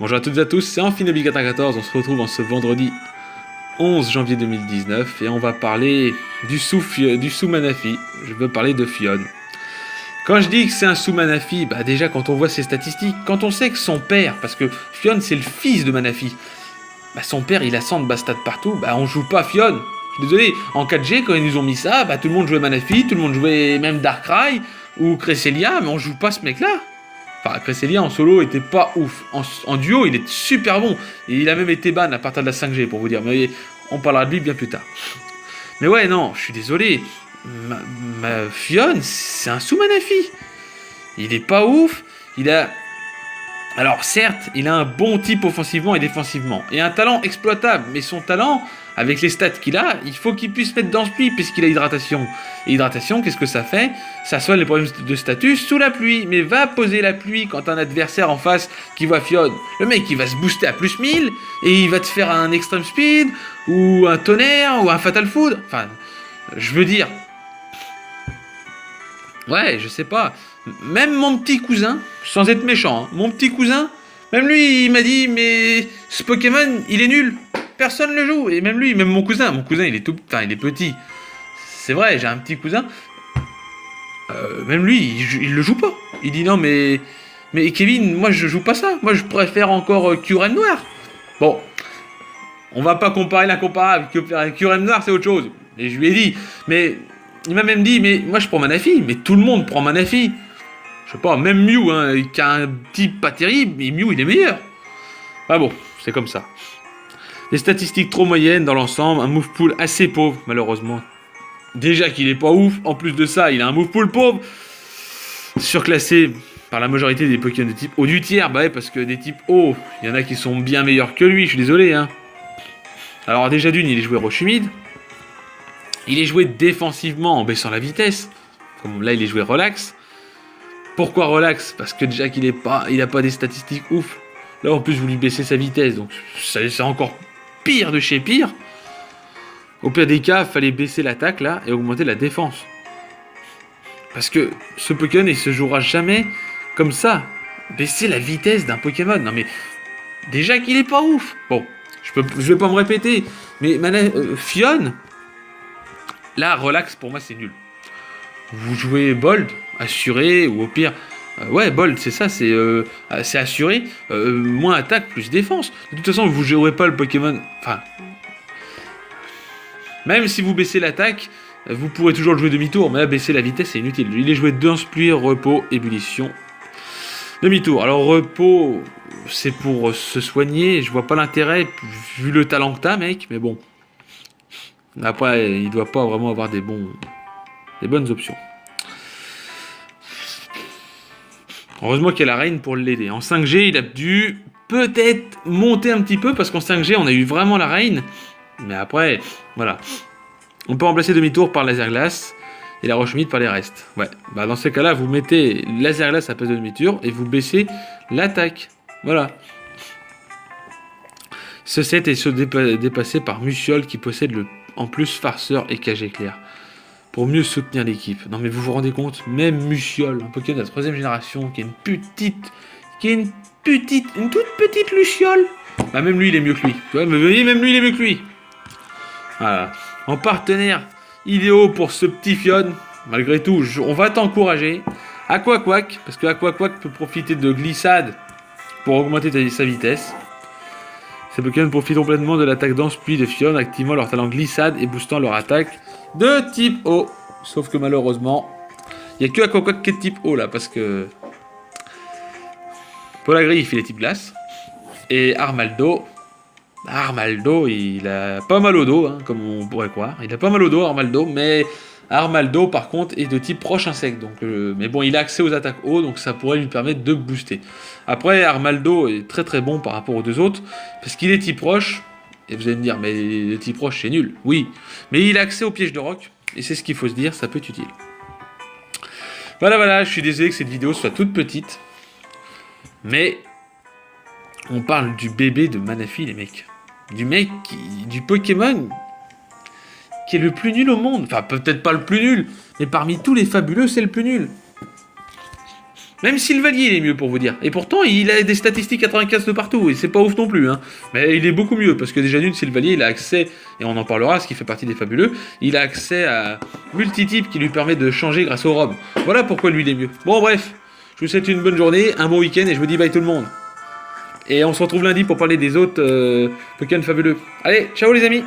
Bonjour à toutes et à tous, c'est Amphinobligata 14, on se retrouve en ce vendredi 11 janvier 2019 et on va parler du sous-Manafi, je veux parler de Fionn. Quand je dis que c'est un sous-Manafi, bah déjà quand on voit ses statistiques, quand on sait que son père, parce que Fionn c'est le fils de Manafi, bah son père il a 100 de Bastad partout, bah on joue pas Fionn. Je suis désolé, en 4G quand ils nous ont mis ça, bah tout le monde jouait Manafi, tout le monde jouait même Darkrai ou Cresselia, mais on joue pas ce mec là. Enfin, Cresselia en solo était pas ouf. En duo, il est super bon. Et il a même été ban à partir de la 5G, pour vous dire. Mais on parlera de lui bien plus tard. Mais ouais, non, je suis désolé. Fionn, c'est un sous-Manafi. Il est pas ouf. Il a... Alors, certes, il a un bon type offensivement et défensivement. Et un talent exploitable. Mais son talent, avec les stats qu'il a, il faut qu'il puisse mettre dans ce pluie puisqu'il a hydratation. Et hydratation, qu'est-ce que ça fait? Ça soigne les problèmes de status sous la pluie. Mais va poser la pluie quand un adversaire en face qui voit Fionn. Le mec, il va se booster à plus 1000 et il va te faire un extreme speed ou un tonnerre ou un fatal food. Enfin, je veux dire... Ouais, je sais pas. Même mon petit cousin, sans être méchant, hein, mon petit cousin, même lui, il m'a dit, mais ce Pokémon, il est nul. Personne le joue. Et même lui, même mon cousin, il est il est petit. C'est vrai, j'ai un petit cousin. Même lui, il le joue pas. Il dit non, mais Kevin, moi je joue pas ça. Moi je préfère encore Kyurem Noir. Bon, on va pas comparer l'incomparable. Kyurem Noir, c'est autre chose. Et je lui ai dit, mais il m'a même dit, mais moi je prends Manafi. Mais tout le monde prend Manafi. Je sais pas, même Mew, hein, qui a un type pas terrible, mais Mew il est meilleur. Ah bon, c'est comme ça. Des statistiques trop moyennes dans l'ensemble, un move pool assez pauvre, malheureusement. Déjà qu'il est pas ouf, en plus de ça, il a un move pool pauvre, surclassé par la majorité des Pokémon de type haut du tiers, bah ouais, parce que des types haut, il y en a qui sont bien meilleurs que lui, je suis désolé, hein. Alors déjà d'une, il est joué roche humide, il est joué défensivement en baissant la vitesse, comme là il est joué relax. Pourquoi relax? Parce que déjà qu'il il a pas des statistiques ouf. Là en plus vous lui baissez sa vitesse, donc c'est encore pire de chez pire. Au pire des cas, il fallait baisser l'attaque là et augmenter la défense. Parce que ce Pokémon il se jouera jamais comme ça. Baisser la vitesse d'un Pokémon. Non mais déjà qu'il est pas ouf. Bon, je vais pas me répéter, mais Fionn, là relax pour moi c'est nul. Vous jouez Bold, assuré ou au pire. Ouais, Bold, c'est ça, c'est assuré. Moins attaque, plus défense. De toute façon, vous jouerez pas le Pokémon. Enfin. Même si vous baissez l'attaque, vous pourrez toujours le jouer demi-tour. Mais là, baisser la vitesse, c'est inutile. Il est joué danse, pluie, repos, ébullition. Demi-tour. Alors, repos, c'est pour se soigner. Je vois pas l'intérêt, vu le talent que t'as, mec. Mais bon. Après, il doit pas vraiment avoir des bonnes options. Heureusement qu'il y a la reine pour l'aider. En 5G, il a dû peut-être monter un petit peu, parce qu'en 5G, on a eu vraiment la reine. Mais après, voilà. On peut remplacer demi-tour par laser glace et la roche humide par les restes. Ouais. Bah dans ces cas-là, vous mettez laser glace à place de demi-tour et vous baissez l'attaque. Voilà. Ce set est dépassé par Musiol qui possède en plus farceur et cage éclair. Pour mieux soutenir l'équipe. Non mais vous vous rendez compte, même Musiol, un Pokémon de la 3ème génération, qui est une toute petite Luciole. Bah même lui il est mieux que lui. Tu vois, même lui il est mieux que lui. Voilà. En partenaire idéaux pour ce petit Fionn, malgré tout, on va t'encourager. Aquaquack, parce que Aquaquack peut profiter de glissade pour augmenter sa vitesse. Ces Pokémon profitent complètement de l'attaque danse pluie de Fionn, activant leur talent glissade et boostant leur attaque de type eau. Sauf que malheureusement, il n'y a que Aquaquack qui est de type eau là, parce que Polagri il fait les types glace. Et Armaldo, il a pas mal au dos, hein, comme on pourrait croire. Il a pas mal au dos, Armaldo, mais Armaldo, par contre, est de type roche insecte. Donc, mais bon, il a accès aux attaques eau, donc ça pourrait lui permettre de booster. Après, Armaldo est très très bon par rapport aux deux autres, parce qu'il est type roche. Et vous allez me dire, mais le type roche, c'est nul. Oui, mais il a accès au piège de roc, et c'est ce qu'il faut se dire, ça peut être utile. Voilà, je suis désolé que cette vidéo soit toute petite, mais on parle du bébé de Manafi, les mecs. Du Pokémon qui est le plus nul au monde. Enfin, peut-être pas le plus nul, mais parmi tous les fabuleux, c'est le plus nul. Même Sylvalier, il est mieux pour vous dire. Et pourtant, il a des statistiques 95 de partout, et c'est pas ouf non plus. Hein. Mais il est beaucoup mieux, parce que déjà d'une, Sylvalier, il a accès, et on en parlera, ce qui fait partie des fabuleux, il a accès à multitype qui lui permet de changer grâce au ROM. Voilà pourquoi lui, il est mieux. Bon, bref, je vous souhaite une bonne journée, un bon week-end, et je vous dis bye tout le monde. Et on se retrouve lundi pour parler des autres Pokémon fabuleux. Allez, ciao les amis!